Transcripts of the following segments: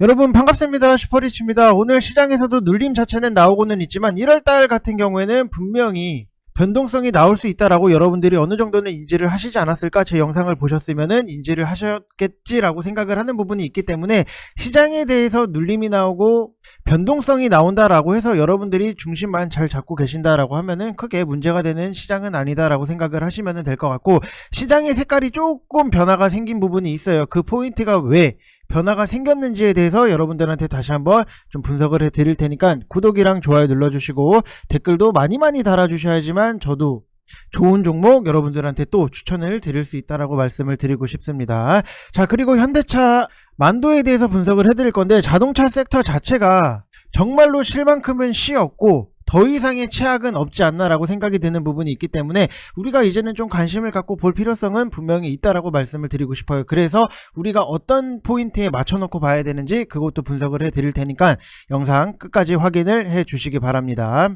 여러분 반갑습니다. 슈퍼리치입니다. 오늘 시장에서도 눌림 자체는 나오고는 있지만 1월달 같은 경우에는 분명히 변동성이 나올 수 있다라고 여러분들이 어느 정도는 인지를 하시지 않았을까? 제 영상을 보셨으면은 인지를 하셨겠지라고 생각을 하는 부분이 있기 때문에 시장에 대해서 눌림이 나오고 변동성이 나온다라고 해서 여러분들이 중심만 잘 잡고 계신다라고 하면은 크게 문제가 되는 시장은 아니다라고 생각을 하시면 될 것 같고, 시장의 색깔이 조금 변화가 생긴 부분이 있어요. 그 포인트가 왜 변화가 생겼는지에 대해서 여러분들한테 다시 한번 좀 분석을 해 드릴 테니까 구독이랑 좋아요 눌러주시고 댓글도 많이 달아주셔야지만 저도 좋은 종목 여러분들한테 또 추천을 드릴 수 있다라고 말씀을 드리고 싶습니다. 자, 그리고 현대차 만도에 대해서 분석을 해드릴 건데, 자동차 섹터 자체가 정말로 쉴 만큼은 쉬었고 더 이상의 최악은 없지 않나라고 생각이 드는 부분이 있기 때문에 우리가 이제는 좀 관심을 갖고 볼 필요성은 분명히 있다라고 말씀을 드리고 싶어요. 그래서 우리가 어떤 포인트에 맞춰놓고 봐야 되는지 그것도 분석을 해 드릴 테니까 영상 끝까지 확인을 해 주시기 바랍니다.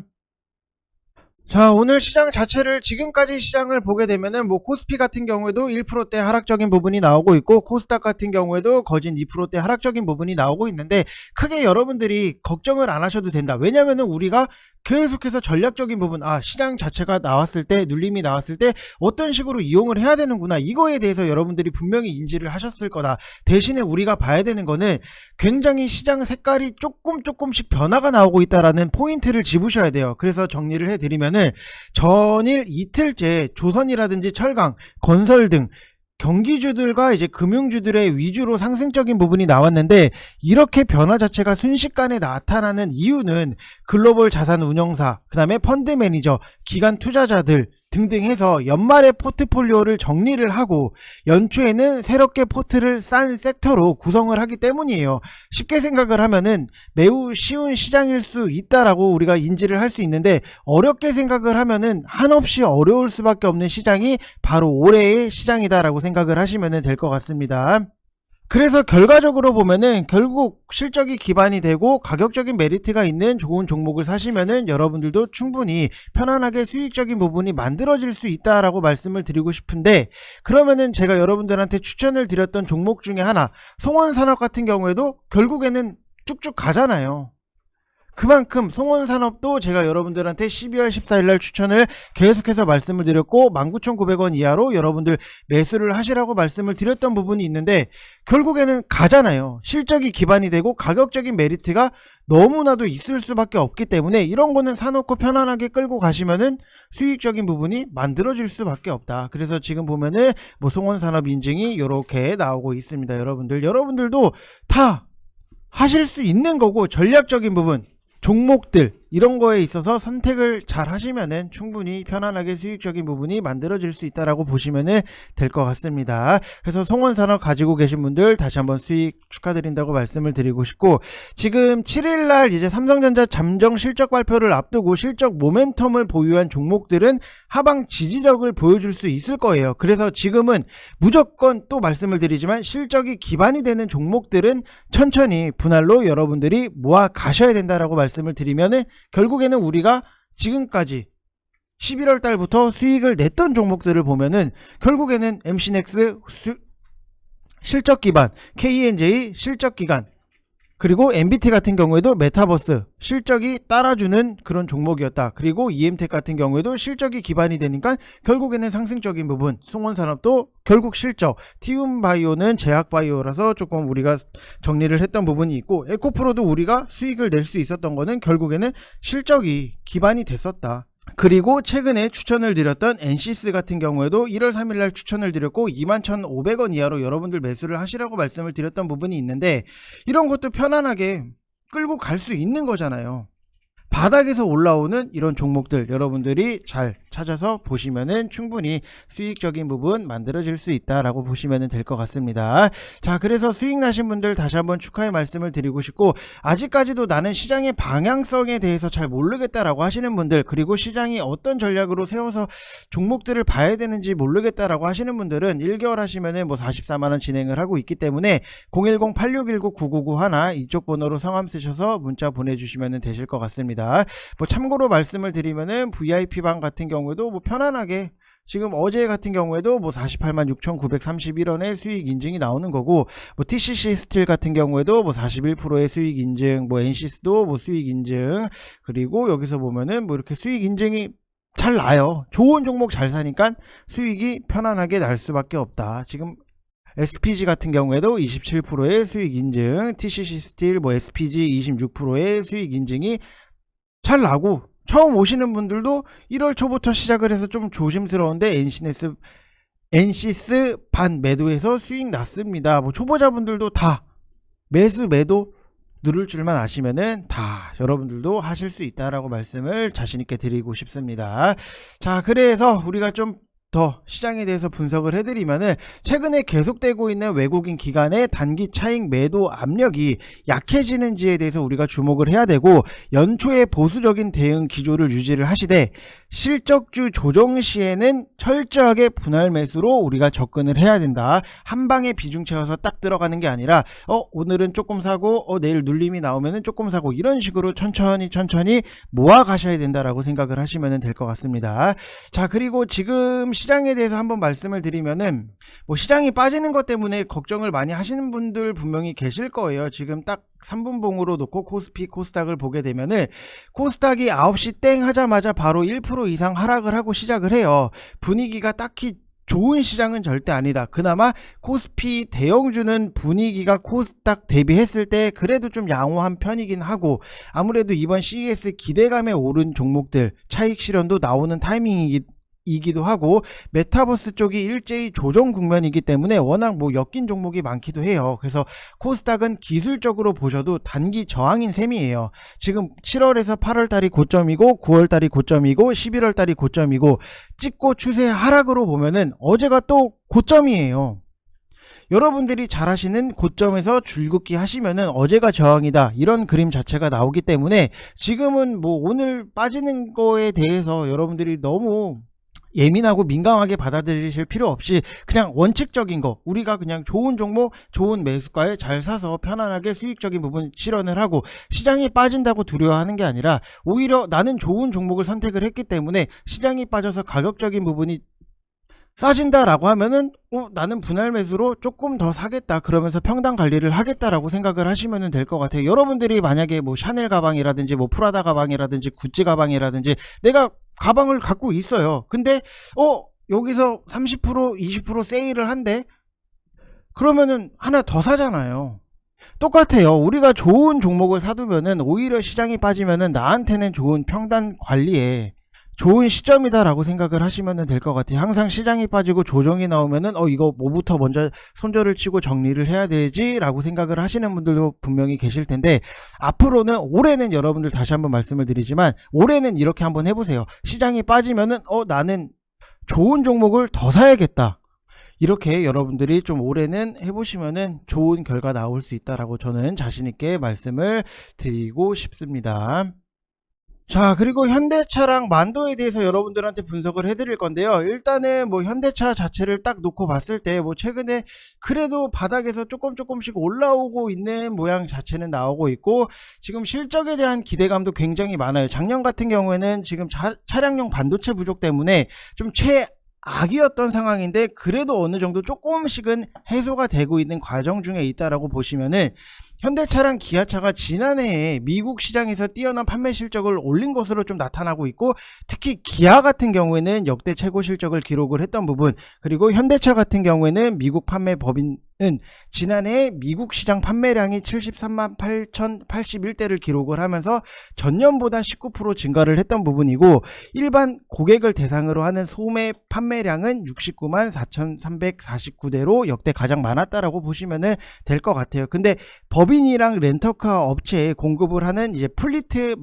자, 오늘 시장 자체를 지금까지 시장을 보게 되면은 코스피 같은 경우에도 1%대 하락적인 부분이 나오고 있고, 코스닥 같은 경우에도 거진 2%대 하락적인 부분이 나오고 있는데 크게 여러분들이 걱정을 안 하셔도 된다. 왜냐면은 우리가 계속해서 전략적인 부분, 시장 자체가 나왔을 때, 눌림이 나왔을 때 어떤 식으로 이용을 해야 되는구나, 이거에 대해서 여러분들이 분명히 인지를 하셨을 거다. 대신에 우리가 봐야 되는 거는 굉장히 시장 색깔이 조금씩 변화가 나오고 있다라는 포인트를 집으셔야 돼요. 그래서 정리를 해드리면은 전일 이틀째 조선이라든지 철강, 건설 등 경기주들과 이제 금융주들의 위주로 상승적인 부분이 나왔는데, 이렇게 변화 자체가 순식간에 나타나는 이유는 글로벌 자산 운용사, 그 다음에 펀드 매니저, 기관 투자자들 등등 해서 연말에 포트폴리오를 정리를 하고 연초에는 새롭게 포트를 싼 섹터로 구성을 하기 때문이에요. 쉽게 생각을 하면은 매우 쉬운 시장일 수 있다라고 우리가 인지를 할 수 있는데, 어렵게 생각을 하면은 한없이 어려울 수밖에 없는 시장이 바로 올해의 시장이다라고 생각을 하시면 될 것 같습니다. 그래서 결과적으로 보면은 결국 실적이 기반이 되고 가격적인 메리트가 있는 좋은 종목을 사시면은 여러분들도 충분히 편안하게 수익적인 부분이 만들어질 수 있다라고 말씀을 드리고 싶은데, 그러면은 제가 여러분들한테 추천을 드렸던 종목 중에 하나, 송원산업 같은 경우에도 결국에는 쭉쭉 가잖아요. 그만큼 송원산업도 제가 여러분들한테 12월 14일날 추천을 계속해서 말씀을 드렸고 19,900원 이하로 여러분들 매수를 하시라고 말씀을 드렸던 부분이 있는데, 결국에는 가잖아요. 실적이 기반이 되고 가격적인 메리트가 너무나도 있을 수밖에 없기 때문에 이런 거는 사놓고 편안하게 끌고 가시면은 수익적인 부분이 만들어질 수밖에 없다. 그래서 지금 보면은 송원산업 인증이 이렇게 나오고 있습니다. 여러분들도 다 하실 수 있는 거고, 전략적인 부분, 종목들 이런 거에 있어서 선택을 잘 하시면은 충분히 편안하게 수익적인 부분이 만들어질 수 있다라고 보시면은 될 것 같습니다. 그래서 송원산업 가지고 계신 분들 다시 한번 수익 축하드린다고 말씀을 드리고 싶고, 지금 7일날 이제 삼성전자 잠정 실적 발표를 앞두고 실적 모멘텀을 보유한 종목들은 하방 지지력을 보여줄 수 있을 거예요. 그래서 지금은 무조건 또 말씀을 드리지만 실적이 기반이 되는 종목들은 천천히 분할로 여러분들이 모아 가셔야 된다라고 말씀을 드리면은, 결국에는 우리가 지금까지 11월 달부터 수익을 냈던 종목들을 보면은 결국에는 MC넥스 실적 기반, KNJ 실적 기반, 그리고 MBT 같은 경우에도 메타버스 실적이 따라주는 그런 종목이었다. 그리고 EM텍 같은 경우에도 실적이 기반이 되니까 결국에는 상승적인 부분, 송원산업도 결국 실적, 티움바이오는 제약바이오라서 조금 우리가 정리를 했던 부분이 있고, 에코프로도 우리가 수익을 낼 수 있었던 거는 결국에는 실적이 기반이 됐었다. 그리고 최근에 추천을 드렸던 NCS 같은 경우에도 1월 3일날 추천을 드렸고 21,500원 이하로 여러분들 매수를 하시라고 말씀을 드렸던 부분이 있는데, 이런 것도 편안하게 끌고 갈 수 있는 거잖아요. 바닥에서 올라오는 이런 종목들 여러분들이 잘 찾아서 보시면은 충분히 수익적인 부분 만들어질 수 있다라고 보시면 될 것 같습니다. 자, 그래서 수익 나신 분들 다시 한번 축하의 말씀을 드리고 싶고, 아직까지도 나는 시장의 방향성에 대해서 잘 모르겠다라고 하시는 분들, 그리고 시장이 어떤 전략으로 세워서 종목들을 봐야 되는지 모르겠다라고 하시는 분들은 1개월 하시면은 44만원 진행을 하고 있기 때문에 010-8619-9991 이쪽 번호로 성함 쓰셔서 문자 보내주시면 되실 것 같습니다. 참고로 말씀을 드리면은 VIP방 같은 경우에도 편안하게 지금 어제 같은 경우에도 뭐 486,931원의 수익 인증이 나오는 거고, 뭐 TCC 스틸 같은 경우에도 뭐 41%의 수익 인증, 뭐 NCS도 뭐 수익 인증, 그리고 여기서 보면은 뭐 이렇게 수익 인증이 잘 나요. 좋은 종목 잘 사니까 수익이 편안하게 날 수밖에 없다. 지금 SPG 같은 경우에도 27%의 수익 인증, TCC 스틸, 뭐 SPG 26%의 수익 인증이 잘 나고, 처음 오시는 분들도 1월 초부터 시작을 해서 좀 조심스러운데 NCS 반 매도해서 수익 났습니다. 뭐 초보자분들도 다 매수 매도 누를 줄만 아시면은 다 여러분들도 하실 수 있다라고 말씀을 자신있게 드리고 싶습니다. 자, 그래서 우리가 좀 더 시장에 대해서 분석을 해드리면은, 최근에 계속되고 있는 외국인 기관의 단기 차익 매도 압력이 약해지는지에 대해서 우리가 주목을 해야 되고, 연초에 보수적인 대응 기조를 유지를 하시되 실적주 조정 시에는 철저하게 분할 매수로 우리가 접근을 해야 된다. 한 방에 비중 채워서 딱 들어가는 게 아니라 오늘은 조금 사고 내일 눌림이 나오면은 조금 사고, 이런 식으로 천천히 모아 가셔야 된다라고 생각을 하시면 될 것 같습니다. 자, 그리고 지금 시장에 대해서 한번 말씀을 드리면은, 뭐 시장이 빠지는 것 때문에 걱정을 많이 하시는 분들 분명히 계실 거예요. 지금 딱 3분봉으로 놓고 코스피 코스닥을 보게 되면은, 코스닥이 9시 땡 하자마자 바로 1% 이상 하락을 하고 시작을 해요. 분위기가 딱히 좋은 시장은 절대 아니다. 그나마 코스피 대형주는 분위기가 코스닥 대비했을 때 그래도 좀 양호한 편이긴 하고, 아무래도 이번 CES 기대감에 오른 종목들 차익 실현도 나오는 타이밍이기도 하고, 메타버스 쪽이 일제히 조정 국면이기 때문에 워낙 뭐 엮인 종목이 많기도 해요. 그래서 코스닥은 기술적으로 보셔도 단기 저항인 셈이에요. 지금 7월에서 8월달이 고점이고, 9월달이 고점이고, 11월달이 고점이고, 찍고 추세 하락으로 보면은 어제가 또 고점이에요. 여러분들이 잘 하시는 고점에서 줄긋기 하시면은 어제가 저항이다, 이런 그림 자체가 나오기 때문에, 지금은 뭐 오늘 빠지는 거에 대해서 여러분들이 너무 예민하고 민감하게 받아들이실 필요 없이, 그냥 원칙적인 거, 우리가 그냥 좋은 종목 좋은 매수가에 잘 사서 편안하게 수익적인 부분 실현을 하고, 시장이 빠진다고 두려워하는 게 아니라 오히려 나는 좋은 종목을 선택을 했기 때문에 시장이 빠져서 가격적인 부분이 싸진다라고 하면은 나는 분할 매수로 조금 더 사겠다, 그러면서 평단 관리를 하겠다라고 생각을 하시면 될 것 같아요. 여러분들이 만약에 뭐 샤넬 가방이라든지 뭐 프라다 가방이라든지 구찌 가방이라든지 내가 가방을 갖고 있어요. 근데 여기서 30% 20% 세일을 한대, 그러면은 하나 더 사잖아요. 똑같아요. 우리가 좋은 종목을 사두면은 오히려 시장이 빠지면은 나한테는 좋은 평단 관리에 좋은 시점이다라고 생각을 하시면 될 것 같아요. 항상 시장이 빠지고 조정이 나오면은 이거 뭐부터 먼저 손절을 치고 정리를 해야 되지 라고 생각을 하시는 분들도 분명히 계실 텐데, 앞으로는, 올해는 여러분들 다시 한번 말씀을 드리지만, 올해는 이렇게 한번 해보세요. 시장이 빠지면은 나는 좋은 종목을 더 사야겠다, 이렇게 여러분들이 좀 올해는 해보시면은 좋은 결과 나올 수 있다라고 저는 자신있게 말씀을 드리고 싶습니다. 자, 그리고 현대차랑 만도에 대해서 여러분들한테 분석을 해드릴 건데요. 일단은 뭐 현대차 자체를 딱 놓고 봤을 때 뭐 최근에 그래도 바닥에서 조금씩 올라오고 있는 모양 자체는 나오고 있고, 지금 실적에 대한 기대감도 굉장히 많아요. 작년 같은 경우에는 지금 차량용 반도체 부족 때문에 좀 악이었던 상황인데, 그래도 어느 정도 조금씩은 해소가 되고 있는 과정 중에 있다라고 보시면은, 현대차랑 기아차가 지난해에 미국 시장에서 뛰어난 판매 실적을 올린 것으로 좀 나타나고 있고, 특히 기아 같은 경우에는 역대 최고 실적을 기록을 했던 부분, 그리고 현대차 같은 경우에는 미국 판매 법인은 지난해 미국 시장 판매량이 73만 8,081대를 기록을 하면서 전년보다 19% 증가를 했던 부분이고, 일반 고객을 대상으로 하는 소매 판매량은 69만 4,349대로 역대 가장 많았다라고 보시면 될 것 같아요. 근데 법인이랑 렌터카 업체에 공급을 하는 이제 플리트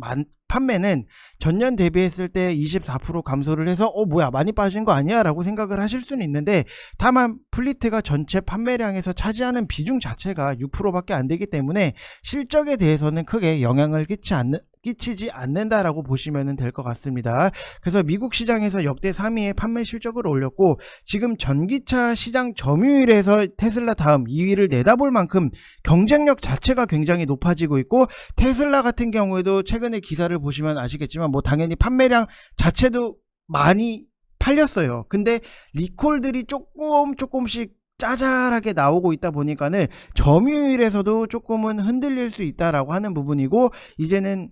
판매는 전년 대비했을 때 24% 감소를 해서 뭐야 많이 빠진 거 아니야 라고 생각을 하실 수는 있는데, 다만 플리트가 전체 판매량에서 차지하는 비중 자체가 6%밖에 안 되기 때문에 실적에 대해서는 크게 영향을 끼치지 않는다라고 보시면 될 것 같습니다. 그래서 미국 시장에서 역대 3위의 판매 실적을 올렸고, 지금 전기차 시장 점유율에서 테슬라 다음 2위를 내다볼 만큼 경쟁력 자체가 굉장히 높아지고 있고, 테슬라 같은 경우에도 최근에 기사를 보시면 아시겠지만 뭐 당연히 판매량 자체도 많이 팔렸어요. 근데 리콜들이 조금씩 짜잘하게 나오고 있다 보니까는 점유율에서도 조금은 흔들릴 수 있다라고 하는 부분이고, 이제는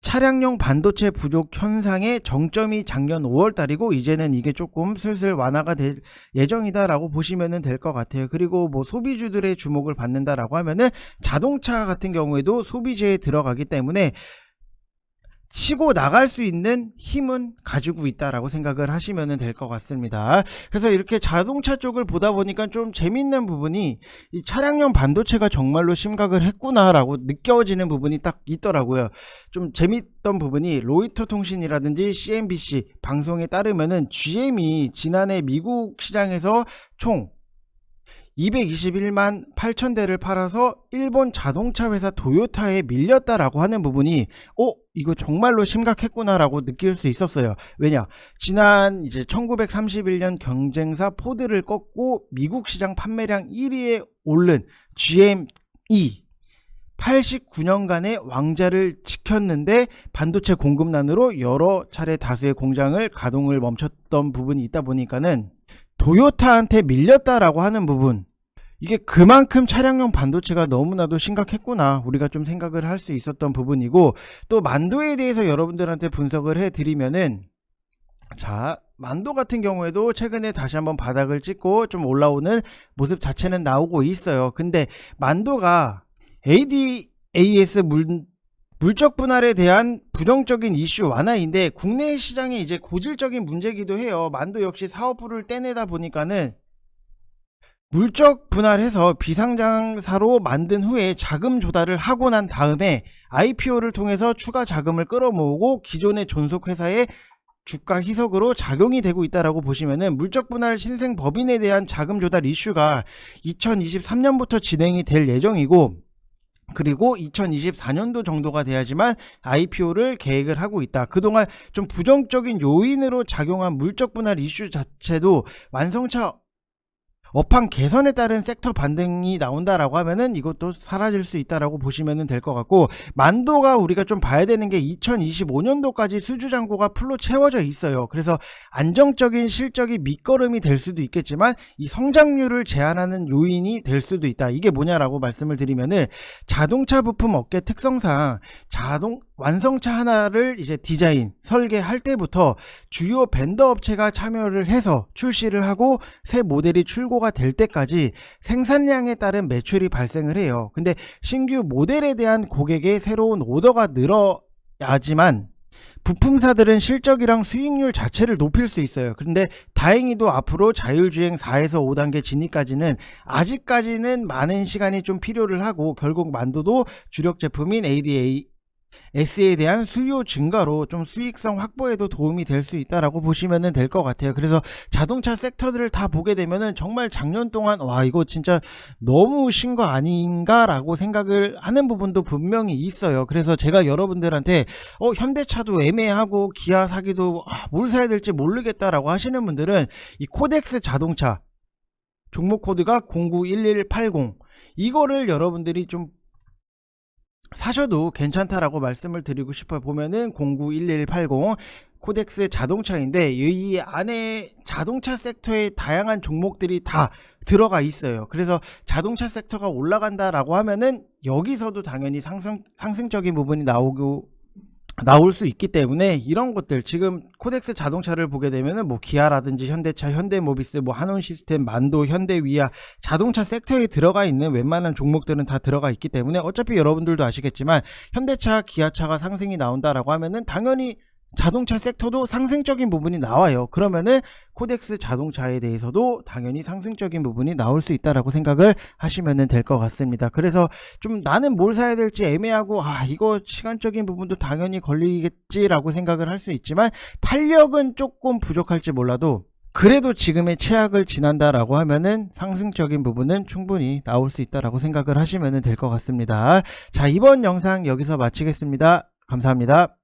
차량용 반도체 부족 현상의 정점이 작년 5월달이고 이제는 이게 조금 슬슬 완화가 될 예정이다라고 보시면 될 것 같아요. 그리고 뭐 소비주들의 주목을 받는다라고 하면은 자동차 같은 경우에도 소비재에 들어가기 때문에 치고 나갈 수 있는 힘은 가지고 있다라고 생각을 하시면 될 것 같습니다. 그래서 이렇게 자동차 쪽을 보다 보니까 좀 재밌는 부분이, 이 차량용 반도체가 정말로 심각을 했구나라고 느껴지는 부분이 딱 있더라고요. 좀 재밌던 부분이 로이터 통신이라든지 CNBC 방송에 따르면은 GM이 지난해 미국 시장에서 총 221만 8천 대를 팔아서 일본 자동차 회사 도요타에 밀렸다라고 하는 부분이 이거 정말로 심각했구나라고 느낄 수 있었어요. 왜냐, 지난 이제 1931년 경쟁사 포드를 꺾고 미국 시장 판매량 1위에 오른 GM이 89년간의 왕자를 지켰는데 반도체 공급난으로 여러 차례 다수의 공장을 가동을 멈췄던 부분이 있다 보니까는 도요타한테 밀렸다라고 하는 부분, 이게 그만큼 차량용 반도체가 너무나도 심각했구나 우리가 좀 생각을 할 수 있었던 부분이고, 또 만도에 대해서 여러분들한테 분석을 해드리면은, 자, 만도 같은 경우에도 최근에 다시 한번 바닥을 찍고 좀 올라오는 모습 자체는 나오고 있어요. 근데 만도가 ADAS 물적 분할에 대한 부정적인 이슈 완화인데 국내 시장에 이제 고질적인 문제기도 해요. 만도 역시 사업부를 떼내다 보니까는 물적 분할해서 비상장사로 만든 후에 자금 조달을 하고 난 다음에 IPO를 통해서 추가 자금을 끌어모으고 기존의 존속 회사의 주가 희석으로 작용이 되고 있다라고 보시면은, 물적 분할 신생 법인에 대한 자금 조달 이슈가 2023년부터 진행이 될 예정이고, 그리고 2024년도 정도가 돼야지만 IPO를 계획을 하고 있다. 그동안 좀 부정적인 요인으로 작용한 물적 분할 이슈 자체도 완성차 업황 개선에 따른 섹터 반등이 나온다라고 하면은 이것도 사라질 수 있다라고 보시면 될 것 같고, 만도가 우리가 좀 봐야 되는 게 2025년도까지 수주 잔고가 풀로 채워져 있어요. 그래서 안정적인 실적이 밑거름이 될 수도 있겠지만 이 성장률을 제한하는 요인이 될 수도 있다. 이게 뭐냐라고 말씀을 드리면은, 자동차 부품 업계 특성상 완성차 하나를 이제 디자인, 설계할 때부터 주요 벤더 업체가 참여를 해서 출시를 하고 새 모델이 출고가 될 때까지 생산량에 따른 매출이 발생을 해요. 근데 신규 모델에 대한 고객의 새로운 오더가 늘어야지만 부품사들은 실적이랑 수익률 자체를 높일 수 있어요. 그런데 다행히도 앞으로 자율주행 4에서 5단계 진입까지는 아직까지는 많은 시간이 좀 필요를 하고, 결국 만도도 주력 제품인 ADAS에 대한 수요 증가로 좀 수익성 확보에도 도움이 될 수 있다라고 보시면 될 것 같아요. 그래서 자동차 섹터들을 다 보게 되면은 정말 작년 동안 와, 이거 진짜 너무 신 거 아닌가 라고 생각을 하는 부분도 분명히 있어요. 그래서 제가 여러분들한테 현대차도 애매하고 기아 사기도 뭘 사야 될지 모르겠다라고 하시는 분들은 이 코덱스 자동차 종목 코드가 091180, 이거를 여러분들이 좀 사셔도 괜찮다라고 말씀을 드리고 싶어요. 보면은 091180 코덱스 자동차인데 이 안에 자동차 섹터의 다양한 종목들이 다 들어가 있어요. 그래서 자동차 섹터가 올라간다라고 하면은 여기서도 당연히 상승적인 부분이 나올 수 있기 때문에, 이런 것들 지금 코덱스 자동차를 보게 되면은 뭐 기아라든지 현대차, 현대모비스, 뭐 한온시스템, 만도, 현대위아, 자동차 섹터에 들어가 있는 웬만한 종목들은 다 들어가 있기 때문에 어차피 여러분들도 아시겠지만 현대차, 기아차가 상승이 나온다라고 하면은 당연히 자동차 섹터도 상승적인 부분이 나와요. 그러면은 코덱스 자동차에 대해서도 당연히 상승적인 부분이 나올 수 있다라고 생각을 하시면 될 것 같습니다. 그래서 좀 나는 뭘 사야 될지 애매하고 이거 시간적인 부분도 당연히 걸리겠지라고 생각을 할 수 있지만, 탄력은 조금 부족할지 몰라도 그래도 지금의 최악을 지난다라고 하면은 상승적인 부분은 충분히 나올 수 있다라고 생각을 하시면 될 것 같습니다. 자, 이번 영상 여기서 마치겠습니다. 감사합니다.